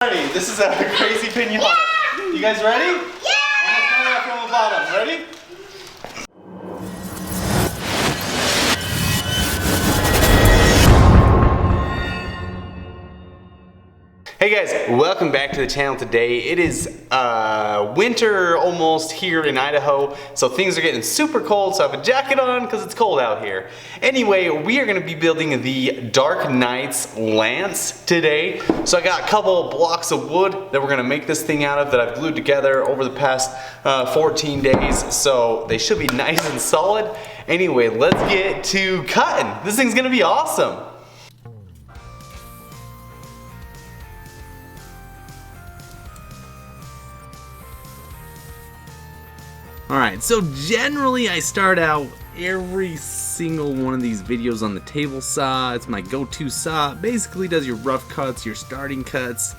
Ready? This is a crazy pinata. You guys ready? Yeah! I'm gonna come out from the bottom. Ready? Hey guys, welcome back to the channel today. It is winter almost here in Idaho, so things are getting super cold, so I have a jacket on because it's cold out here. Anyway, we are going to be building the Dark Knight's lance today. So I got a couple blocks of wood that we're going to make this thing out of that I've glued together over the past 14 days, so they should be nice and solid. Anyway, let's get to cutting. This thing's going to be awesome. Alright, so generally I start out every single one of these videos on the table saw. It's my go-to saw. It basically does your rough cuts, your starting cuts,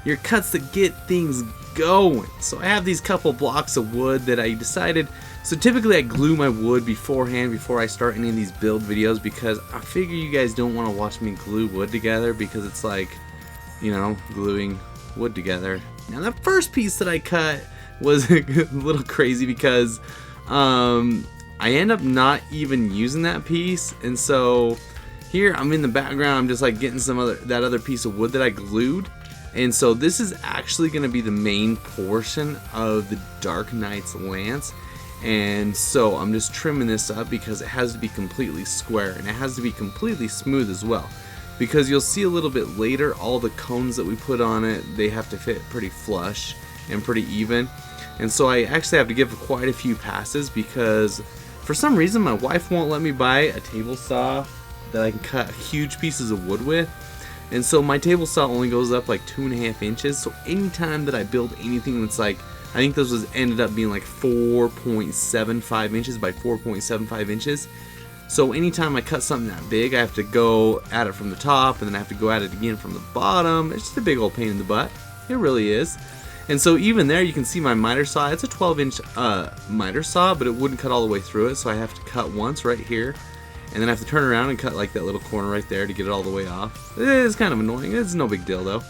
your cuts that get things going. So I have these couple blocks of wood that I decided, so typically I glue my wood beforehand before I start any of these build videos because I figure you guys don't want to watch me glue wood together because it's like, you know, gluing wood together. Now the first piece that I cut was a little crazy because I end up not even using that piece, and so here I'm in the background, I'm just like getting that other piece of wood that I glued, and so this is actually going to be the main portion of the Dark Knight's lance. And so I'm just trimming this up because it has to be completely square and it has to be completely smooth as well, because you'll see a little bit later all the cones that we put on it, they have to fit pretty flush and pretty even. And so I actually have to give quite a few passes because for some reason my wife won't let me buy a table saw that I can cut huge pieces of wood with. And so my table saw only goes up like 2.5 inches. So anytime that I build anything that's like, I think this ended up being like 4.75 inches by 4.75 inches. So anytime I cut something that big, I have to go at it from the top and then I have to go at it again from the bottom. It's just a big old pain in the butt. It really is. And so even there you can see my miter saw. It's a 12-inch miter saw, but it wouldn't cut all the way through it, so I have to cut once right here, and then I have to turn around and cut like that little corner right there to get it all the way off. It's kind of annoying. It's no big deal though.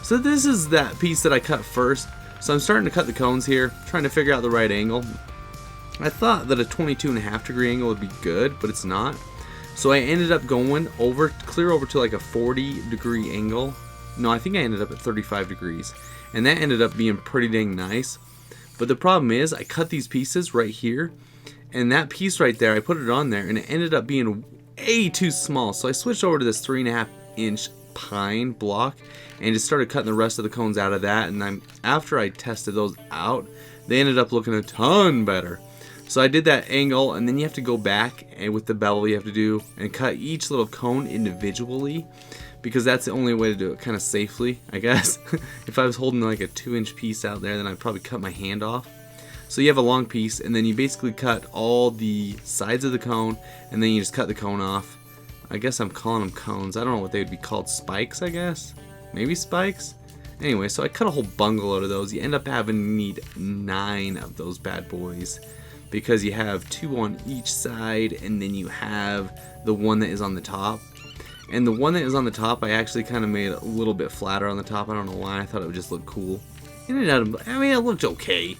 So this is that piece that I cut first. So I'm starting to cut the cones here, trying to figure out the right angle. I thought that a 22.5 degree angle would be good, but it's not. So I ended up going clear over to like a 40 degree angle. No, I think I ended up at 35 degrees. And that ended up being pretty dang nice. But the problem is I cut these pieces right here, and that piece right there, I put it on there and it ended up being way too small. So I switched over to this 3.5 inch pine block and just started cutting the rest of the cones out of that. And after I tested those out, they ended up looking a ton better. So I did that angle, and then you have to go back and with the bevel you have to do and cut each little cone individually, because that's the only way to do it kind of safely, I guess. If I was holding like a 2-inch piece out there, then I'd probably cut my hand off. So you have a long piece, and then you basically cut all the sides of the cone, and then you just cut the cone off. I guess I'm calling them cones. I don't know what they would be called. Spikes, I guess? Maybe spikes? Anyway, so I cut a whole bungalow of those. You end up having to need 9 of those bad boys, because you have 2 on each side, and then you have the one that is on the top. And the one that is on the top, I actually kind of made a little bit flatter on the top. I don't know why. I thought it would just look cool. And it looked okay.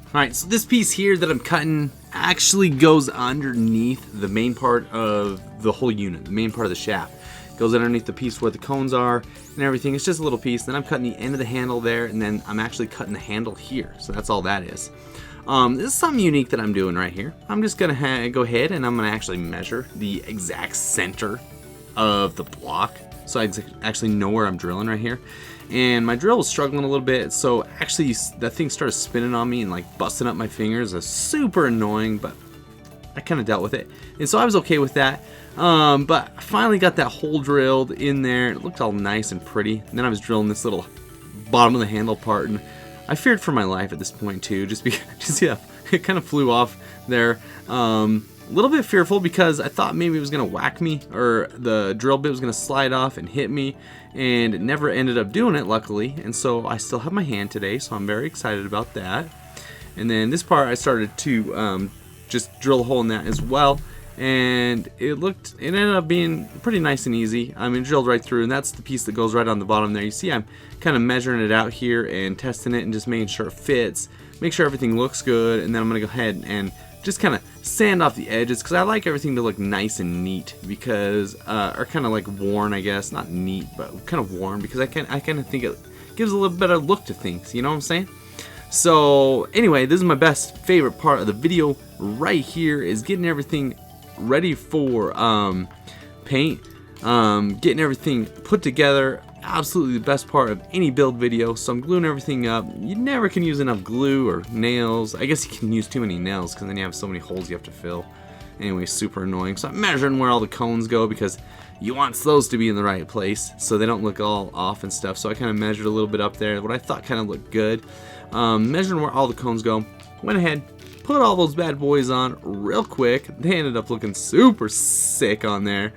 Alright, so this piece here that I'm cutting actually goes underneath the main part of the whole unit, the main part of the shaft. Goes underneath the piece where the cones are and everything. It's just a little piece. Then I'm cutting the end of the handle there, and then I'm actually cutting the handle here. So that's all that is. This is something unique that I'm doing right here. I'm just gonna go ahead and I'm gonna actually measure the exact center of the block, so I actually know where I'm drilling right here. And my drill was struggling a little bit, so actually that thing started spinning on me and like busting up my fingers. It was super annoying, but I kind of dealt with it, and so I was okay with that. But I finally got that hole drilled in there. It looked all nice and pretty. And then I was drilling this little bottom of the handle part, and I feared for my life at this point too, just because yeah, it kind of flew off there. a little bit fearful because I thought maybe it was gonna whack me or the drill bit was gonna slide off and hit me, and it never ended up doing it, luckily. And so I still have my hand today, so I'm very excited about that. And then this part I started to just drill a hole in that as well, and it ended up being pretty nice and easy. I mean, drilled right through, and that's the piece that goes right on the bottom there. You see I'm kind of measuring it out here and testing it and just making sure it fits, make sure everything looks good, and then I'm gonna go ahead and just kind of sand off the edges, because I like everything to look nice and neat, because or kind of like worn, I guess, not neat, but kind of worn, because I kind of think it gives a little better look to things, you know what I'm saying? So anyway, this is my favorite part of the video right here, is getting everything ready for paint, getting everything put together. Absolutely the best part of any build video. So I'm gluing everything up. You never can use enough glue or nails. I guess you can use too many nails because then you have so many holes you have to fill. Anyway, super annoying. So I'm measuring where all the cones go, because you want those to be in the right place so they don't look all off and stuff. So I kind of measured a little bit up there, what I thought kind of looked good. Measuring where all the cones go. Went ahead, put all those bad boys on real quick. They ended up looking super sick on there.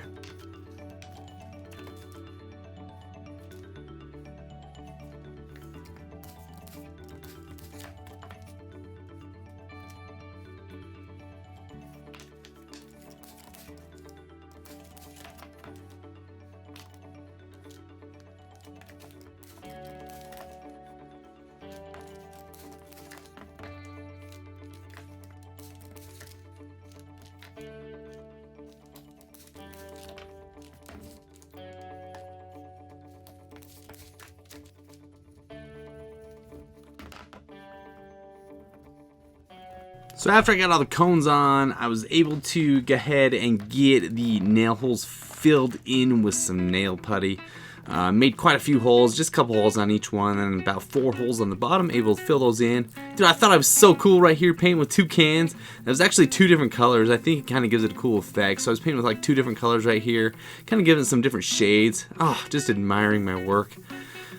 So after I got all the cones on, I was able to go ahead and get the nail holes filled in with some nail putty. Made quite a few holes, just a couple holes on each one, and about 4 holes on the bottom, able to fill those in. Dude, I thought I was so cool right here painting with 2 cans. There's actually 2 different colors. I think it kind of gives it a cool effect. So I was painting with like 2 different colors right here, kind of giving it some different shades. Oh, just admiring my work.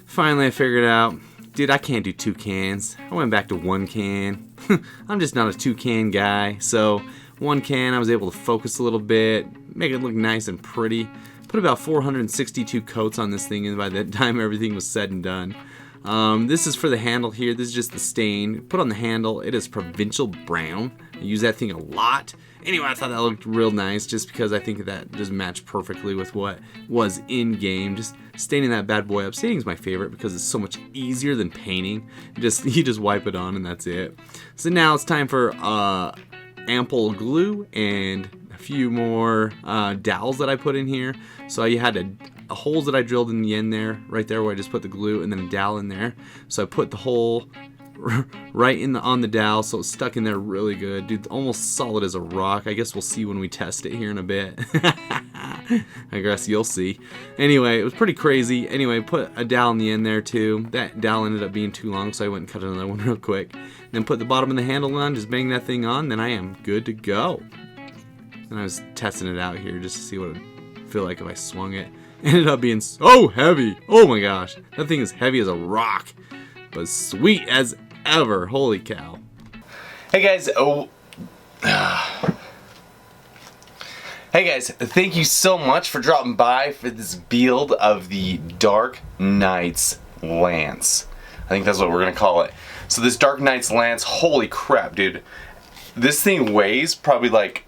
Finally, I figured out, dude, I can't do 2 cans. I went back to 1 can. I'm just not a 2-can guy. So 1 can, I was able to focus a little bit, make it look nice and pretty. Put about 462 coats on this thing, and by the time everything was said and done. This is for the handle here. This is just the stain. Put on the handle. It is Provincial Brown. I use that thing a lot. Anyway, I thought that looked real nice, just because I think that just matched perfectly with what was in game. Just staining that bad boy up. Staining is my favorite because it's so much easier than painting. You just wipe it on and that's it. So now it's time for ample glue and a few more dowels that I put in here. So you had a holes that I drilled in the end there, right there where I just put the glue, and then a dowel in there. So I put the hole right on the dowel, so it's stuck in there really good. Dude, almost solid as a rock. I guess we'll see when we test it here in a bit. I guess you'll see. Anyway, it was pretty crazy. Anyway, put a dowel in the end there too. That dowel ended up being too long, so I went and cut another one real quick. Then put the bottom of the handle on, just bang that thing on, then I am good to go. And I was testing it out here just to see what it would feel like if I swung it. Ended up being so heavy. Oh my gosh, that thing is heavy as a rock, but sweet as ever. Holy cow. Hey guys, hey guys, thank you so much for dropping by for this build of the Dark Knight's Lance. I think that's what we're gonna call it. So this Dark Knight's Lance, holy crap, dude. This thing weighs probably like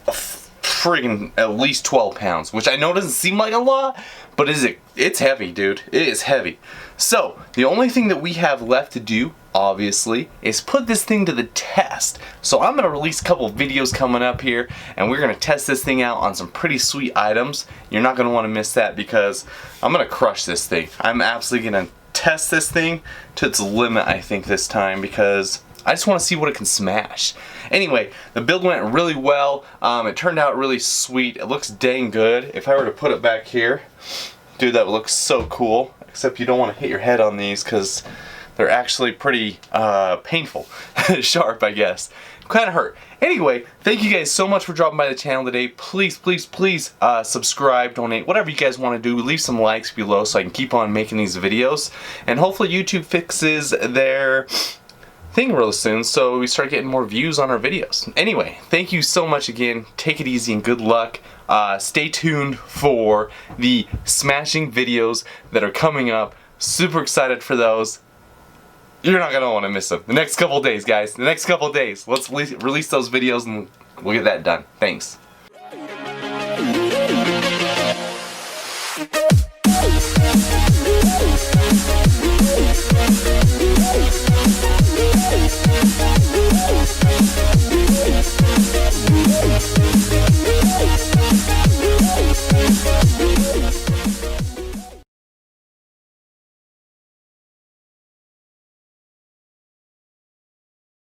friggin' at least 12 pounds, which I know doesn't seem like a lot, but it's heavy, dude. It is heavy. So the only thing that we have left to do, obviously, is put this thing to the test. So I'm gonna release a couple of videos coming up here, and we're gonna test this thing out on some pretty sweet items. You're not gonna want to miss that, because I'm gonna crush this thing. I'm absolutely gonna test this thing to its limit, I think, this time, because I just want to see what it can smash. Anyway, the build went really well. It turned out really sweet. It looks dang good. If I were to put it back here, dude, that would look so cool. Except you don't want to hit your head on these because they're actually pretty painful. Sharp, I guess. Kind of hurt. Anyway, thank you guys so much for dropping by the channel today. Please, please, please subscribe, donate, whatever you guys want to do. Leave some likes below so I can keep on making these videos. And hopefully YouTube fixes their thing real soon, so we start getting more views on our videos. Anyway, thank you so much again. Take it easy and good luck. Stay tuned for the smashing videos that are coming up. Super excited for those. You're not gonna want to miss them. The next couple days, guys. The next couple days. Let's release those videos and we'll get that done. Thanks.